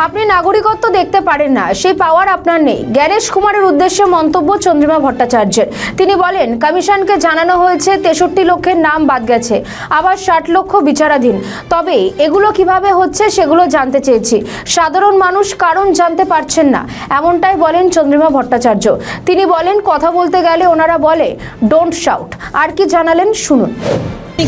আপনি নাগরিকত্ব দেখতে পারেন না, সেই পাওয়ার আপনার নেই। জ্ঞানেশ কুমারের উদ্দেশ্যে মন্তব্য চন্দ্রিমা ভট্টাচার্যের। তিনি বলেন, কমিশনকে জানানো হয়েছে 63 লক্ষের নাম বাদ গেছে, আবার 60 লক্ষ বিচারাধীন। তবে এগুলো কিভাবে হচ্ছে সেগুলো জানতে চেয়েছি। সাধারণ মানুষ কারণ জানতে পারছেন না, এমনটাই বলেন চন্দ্রিমা ভট্টাচার্য। তিনি বলেন, কথা বলতে গেলে ওনারা বলে ডোন্ট শাউট। আর কি জানালেন শুনুন।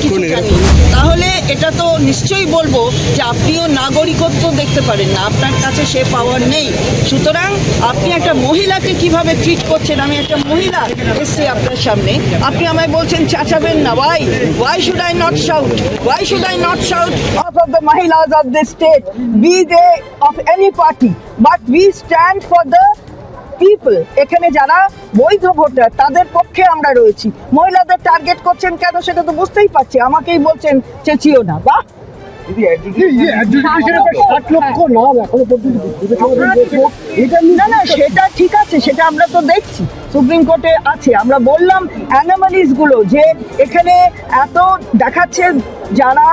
কিছু জানি তাহলে এটা তো নিশ্চয়ই বলবো যে আপনিও নাগরিকত্ব দেখতে পারেন না, আপনার কাছে সে পাওয়ার নেই। সুতরাং আপনি একটা মহিলাকে কিভাবে ট্রিট করছেন, আমি একটা মহিলা এসছি আপনার সামনে, আপনি আমায় বলছেন চাচাবেন না। Why should I not shout? Why should I not shout of of the মহিলাস of this state, be they of any party, but we stand for the people. এখানে যারা বৈধ ভোটার তাদের পক্ষে আমরা রয়েছি। মহিলাদের টার্গেট করছেন কেন সেটা তো বুঝতেই পারছি, আমাকেই বলছেন চেঁচিও না। বাহ, না না সেটা ঠিক আছে, সেটা আমরা তো দেখছি সুপ্রিম কোর্টে আছে। আমরা বললাম অ্যানোমালিস গুলো যে এখানে এত দেখাচ্ছে, যারা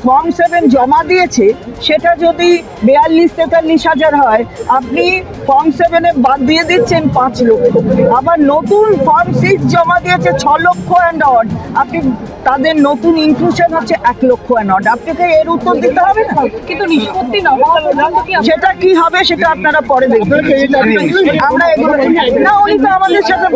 ফর্ম 7 জমা দিয়েছে সেটা যদি 42-43 হাজার হয়, আপনি ফর্ম 7-এ বাদ দিয়ে দিচ্ছেন 5 লক্ষ। আবার নতুন ফর্ম 6 জমা দিয়েছে 6 লক্ষ অ্যান্ড অড, আপনি তাদের নতুন ইনক্লুশন হচ্ছে 1 লক্ষ অ্যান্ড অড। আপনাকে এর উত্তর দিতে হবে না, কিন্তু নিষ্পত্তি না সেটা কি হবে সেটা আপনারা পরে দেখবেন। আমরা এগুলো না, উনি তো আমাদের সাথে